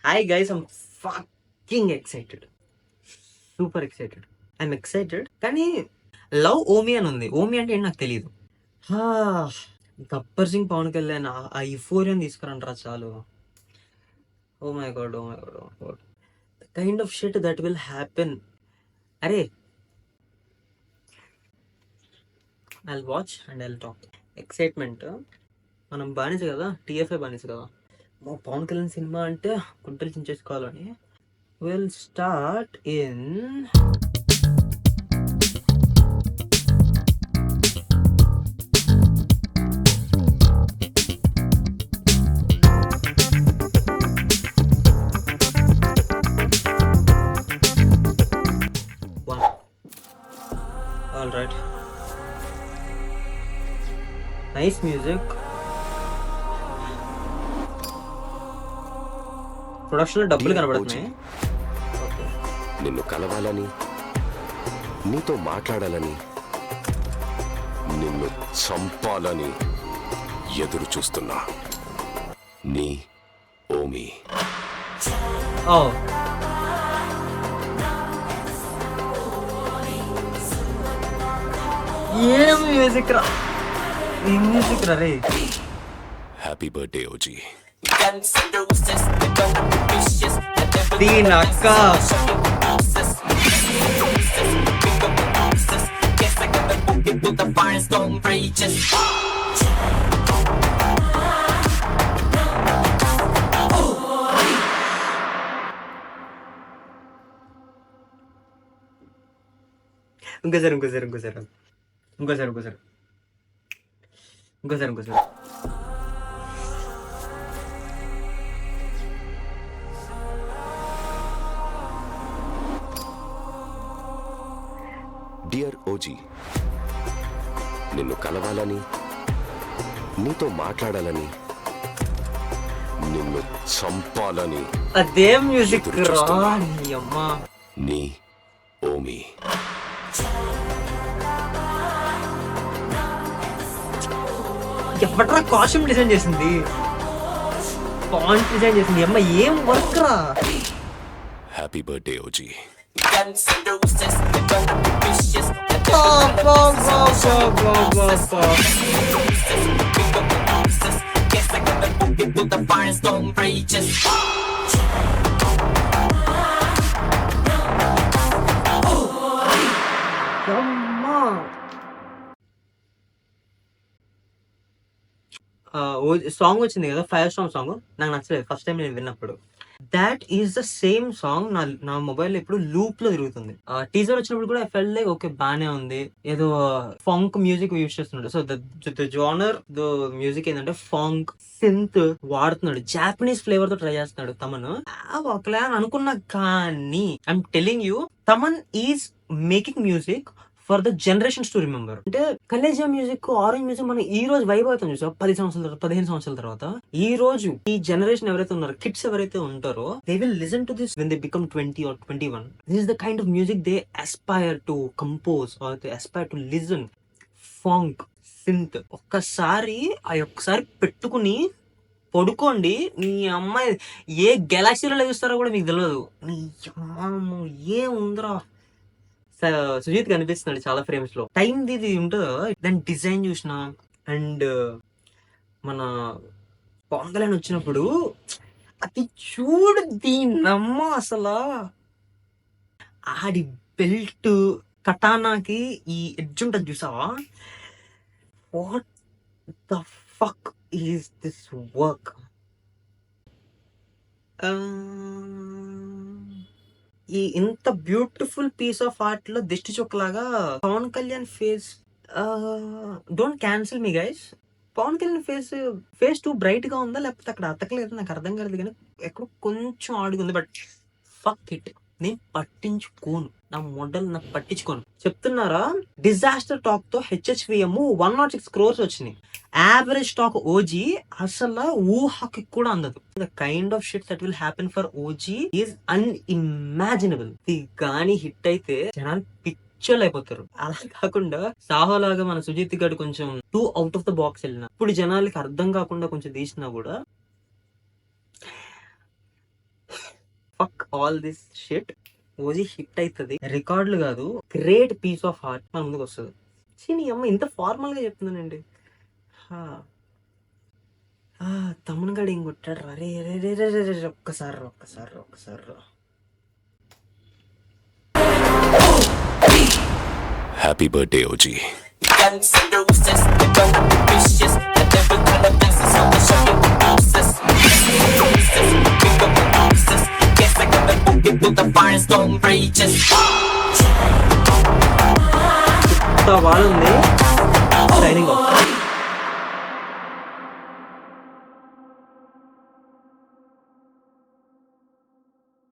Hi guys, I'm fucking excited. Super excited. I'm excited కానీ love Omi అని ఉంది. ఓమి అంటే ఏంటి నాకు తెలియదు. గబ్బర్ సింగ్ పవన్ కళ్యాణ్ ఆ యుఫోరియాని తీసుకురంటారా చాలు. Oh my god, oh my god, oh my god. The kind of shit that will happen. అరే I'll watch and I'll talk. Excitement. మనం బానిస కదా, టీఎఫ్ఐ బానిస కదా. మా పవన్ కళ్యాణ్ సినిమా అంటే గుంటలు చించేసుకోవాలని. We'll start in one. All right. Nice music. Production డబ్బులు కనబడుతున్నాయి. నిన్ను కలవాలని, నీతో మాట్లాడాలని, నిన్ను చంపాలని ఎదురు చూస్తున్నా. నీ ఓమి. ఏం మ్యూజిక్ రా, ఏం మ్యూజిక్ రా రే. Happy birthday OG. దీని అక్క ఇంకోసారి. డియర్ ఓజీ, నిన్ను కలవాలని, నీతో మాట్లాడాలని, నిన్ను చంపాలని అదే మ్యూజిక్ రా. నీ ఓమి. ఎవట్రా కాస్ట్యూమ్ డిజైన్ చేసింది, ఫాంట్ డిజైన్ చేసింది, అమ్మ ఏం వర్క్ రా. Happy birthday OG. సాంగ్ వచ్చింది కదా, ఫైర్ స్టార్మ్ సాంగ్. నాకు నచ్చలేదు ఫస్ట్ టైం నేను విన్నప్పుడు. That is the same song నా మొబైల్ ఇప్పుడు లూప్ లో తిరుగుతుంది. టీజర్ వచ్చినప్పుడు కూడా ఐ ఫెల్ట్ లైక్ ఓకే బానే ఉంది, ఏదో ఫంక్ మ్యూజిక్ యూజ్ చేస్తున్నాడు. So the genre the music ఏంటంటే ఫంక్ సింత్ వాడుతున్నాడు. జాపనీస్ ఫ్లేవర్ తో ట్రై చేస్తున్నాడు తమన్. ఒకలా అనుకున్నా కానీ I'm telling you, Thaman is making music for the generations to remember. అంటే కలేజియా మ్యూజిక్, ఆరెంజ్ మ్యూజిక్ మనం ఈ రోజు వైబ్ అవుతాం చూసా 10 సంవత్సరాల తర్వాత, 15 సంవత్సరాల తర్వాత. ఈ రోజు ఈ జనరేషన్ ఎవరైతే ఉన్నారో, కిడ్స్ ఎవరైతే ఉంటారో, they will listen to this when they become 20 or 21. This is the kind of music they aspire to compose or they aspire to listen. Funk, synth ఒక్కసారి పెట్టుకుని పడుకోండి. నీ అమ్మాయి ఏ గెలాక్సీలో చూస్తారో కూడా మీకు తెలియదు. నీ అమ్మ ఏ ఉందరా. సుజీత్ కనిపిస్తున్నాడు చాలా ఫ్రేమ్స్ లో. టైం ఇది ఉంటుందో దాని డిజైన్ చూసిన. అండ్ మన పవన్ కళ్యాణ్ వచ్చినప్పుడు అది చూడు, దీనమ్మ అసలు ఆడి బెల్ట్ కటానాకి ఈ ఎడ్జ్ ఉంటుంది చూసావా. What the fuck is this work. ఈ ఇంత బ్యూటిఫుల్ పీస్ ఆఫ్ ఆర్ట్ లో దిష్టి చొక్కలాగా Pavan Kalyan face. Don't cancel me guys. Pavan Kalyan face too bright గా ఉందా, లేకపోతే అక్కడ అతకలేదు నాకు అర్థం కాలేదు. కానీ ఎక్కడో కొంచెం ఆడుకుంది. బట్ ఫక్ ఇట్, నేను పట్టించుకోను. నా మోడల్ నాకు పట్టించుకోను. చెప్తున్నారా, డిజాస్టర్ టాక్ తో HHVM 106 crores వచ్చినాయి. యావరేజ్ స్టాక్ ఓజీ అసలు ఊహకి కూడా అందదు. The kind of shit that will happen for OG is unimaginable. ఇది గానీ హిట్ అయితే జనాలు పిచ్చోళ్ళు అయిపోతారు. అలా కాకుండా సాహోలాగా మన సుజిత్ గారు కొంచెం two out of the box వెళ్ళిన, ఇప్పుడు జనాలకి అర్థం కాకుండా కొంచెం తీసినా కూడా all this shit OG hit అవుతుంది, రికార్డులు కాదు గ్రేట్ పీస్ ఆఫ్ హార్ట్ మన ముందుకు వస్తుంది. నీ అమ్మ ఇంత ఫార్మల్ గా చెప్తున్నానండి. తమ్ముని గడి ఏం కొట్టాడు రే రే రే రే రే రే, ఒక్కసారి రా. Happy birthday OG. Guns and roses, the gun vicious, the devil kind of dances on the show you the bruises. Pick up the bruises, guess I got the book into the fire storm rages. ఇంత బాగుంది. Signing off.